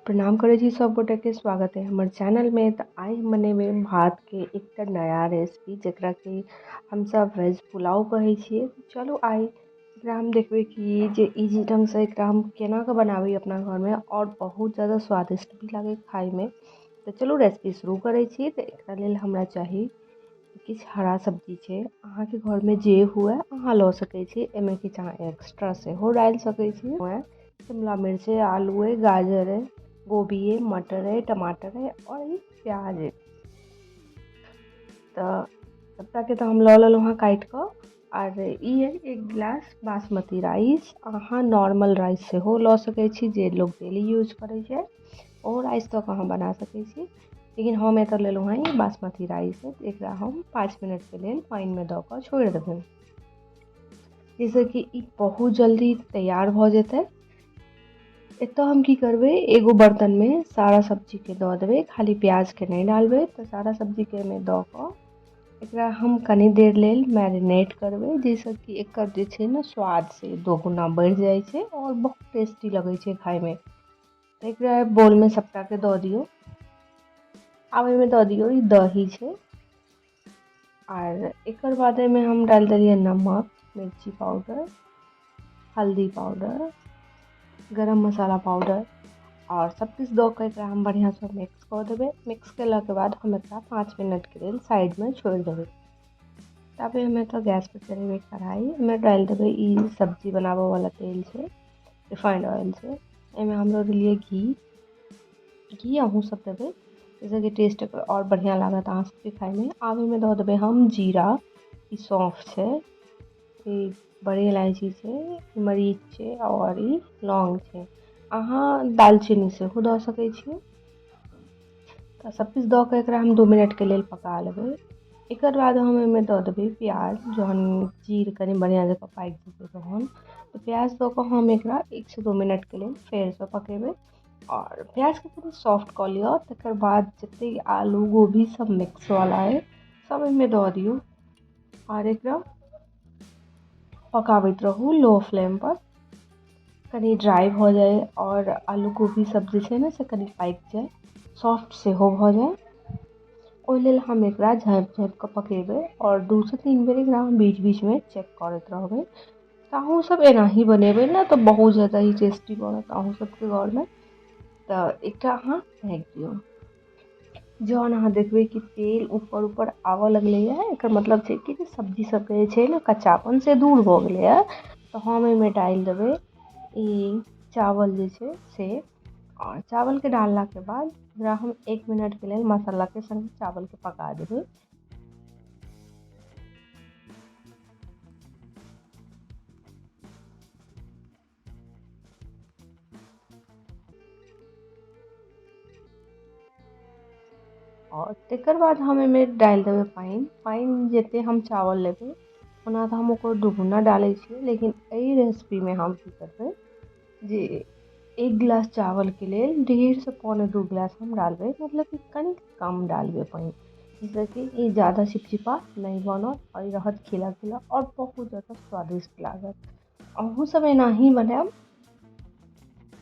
प्रणाम करे छी सब गोटे के स्वागत है हमर चैनल में। तो आई हम बनेबे भात के एक नया रेसिपी जेकरा कि हम सब वेज पुलाव कहे छिए। चलो आई एकरा हम देखबे कि जे इजी ढंग से एकरा हम केना के बनाबी अपना घर में और बहुत ज़्यादा स्वादिष्ट भी लगे खाए में। तो चलो रेसिपी शुरू करे छी। तो एकरा लेल हमरा चाहिए किछ हरा सब्जी है, अहाँ के घर में जे हुए अहाँ लो सके छी। एमे किछ अहाँ एक्स्ट्रा से हो डाल सके छी। शिमला मिर्च है, आलू है, गाजर है, गोभी है, मटर है, टमाटर है और ये प्याज है। तो सबटा के तो हम लो लेलहुँ हाँ काट कर। और ये है 1 गिलास बासमती राइस। अहाँ नॉर्मल राइस से हो लो सके छी जे लोग डेली यूज करे छे। और राइस तो अहाँ बना सके छी, लेकिन हम एत लेलहुँ हाँ ये बासमती राइस है। एकरा हम 5 मिनट के लिए पानी में दऽ कऽ छोड़ देबै, जैसे कि ई बहुत जल्दी तैयार हो जेतै। एतो हम की करबे, एगो बर्तन में सारा सब्जी के दऽ देबै, खाली प्याज के नहीं डालबे। तो सारा सब्जी के में दऽ कऽ एकरा हम कनी देर लेल मैरिनेट करबे, जैसे कि एकर जे छै ने स्वाद से दोगुना बढ़ जाए छै और बहुत टेस्टी लगे छै खाए में। तो एकरा बोल में सबटा के दऽ दियो। आब एमे दऽ दियो ई दही छै। और एकर बाद में हम डाल दिए नमक, मिर्ची पाउडर, हल्दी पाउडर, गरम मसाला पाउडर और सब चीज दऽ के एकरा हम बढ़िया से मिक्स कर देबे। मिक्स केला के बाद हम एकरा 5 मिनट के लिए साइड में छोड़ देबे। तब हमें तो गैस पे चढ़ेबे कढ़ाई में डाल देबे ई सब्जी बनावे वाला तेल छै, रिफाइंड ऑयल छै। एमे हम दऽ देलिए घी अहूँ सब देबे, जैसे कि टेस्ट और बढ़िया लागत अहाँ सबके खाए में। आब एमे दऽ देबे हम जीरा, ई सौंफ छै, ई बड़ी इलायची छै, मरीच छै और ई लौंग छै। अहाँ दालचीनी से हो दऽ सके छी। तो सब चीज दऽ के एकरा हम 2 मिनट के लिए पका लेबे। एकर बाद हम एमे दऽ देबे प्याज, जहन चीर कनी बढ़िया जगह पाक जेतै तहन। तो प्याज दऽ के हम एकरा 1 से 2 मिनट के लिए फेर से पकेबे और प्याज के कनी सॉफ्ट कऽ लिअ। तकर बाद जते आलू गोभी सब मिक्स वाला है सब एमे दऽ दियो और एकरा पकाबैत रहू लो फ्लेम पर, कनी ड्राई हो जाए और आलू गोभी सब जे छै ने से कनी पाक जाए, सॉफ्ट से हो भ जाए। ओहि लेल हम एकरा झाँपि झाँपि कऽ पकेबे और 2 से 3 बेर एकरा हम बीच बीच में चेक करैत रहबे। तो अहूँ सब एनाही बनेबे ना तो बहुत ज़्यादा ही टेस्टी बनत अहूँ सबके घर में। तो एकटा अहाँ ढाँकि दियौ। जहन अहाँ देखबे कि तेल ऊपर ऊपर आवा लगले है, एकर मतलब छै कि सब्जी सब के छै ना कच्चापन से दूर हो गेले है। तो हम एमे डाल देबे ई चावल जे छै से। और चावल के डालला के बाद एकरा हम 1 मिनट के लिए मसाला के संग चावल के पका देबे। और तेकर बाद हम एमे डाल देबे पानी जते हम चावल लेबे ओना तो हम ओकर दुगुना डाले छी, लेकिन एई रेसिपी में हम की करबे जे 1 गिलास चावल के लिए 1.5 से पौने 2 गिलास हम डालबे, मतलब कि कनी कम डालबे पानी, जिससे कि ये ज़्यादा चिपचिपा नहीं बनत और ये रहत खिला खिला और बहुत ज़्यादा स्वादिष्ट लागत। अहूँ सब एनाही बनाएब।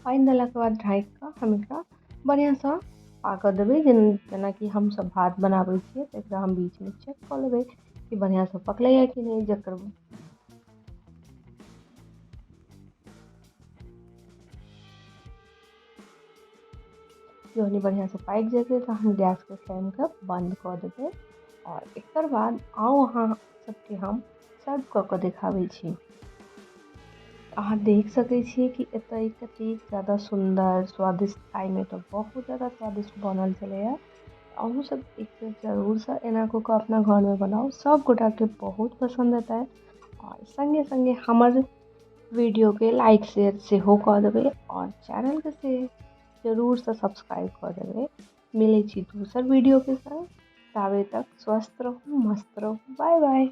पानी डालला के बाद ढाँकि कऽ हम एकरा बढ़िया से पाकऽ देबे। जेना कि हम सब भात बनाबै छियै तो एकरा हम बीच में चेक कऽ लेबे कि बढ़िया से पकले है कि नहीं। जकर जहनी बढ़िया से पाक जेतै तो हम गैस के फ्लेम के बंद कर देबे। और एकर बाद आओ अहाँ सबके हम सर्व कऽ के देखाबै छी। अहाँ देख सकै छी कि एतय कतेक ज़्यादा सुंदर स्वादिष्ट खाए में तो बहुत ज़्यादा स्वादिष्ट बनल छलैया। अहूँ सब एक बेर जरूर से एना कऽ के अपना घर में बनाओ, सब गोटा के बहुत पसंद एतै। और संगे संगे हमर वीडियो के लाइक शेयर से हो कऽ देबै और चैनल के से जरूर से सब्सक्राइब कर देबै। मिले छी दोसर वीडियो के संग, ताबे तक स्वस्थ रहू, मस्त रहू, बाय बाय।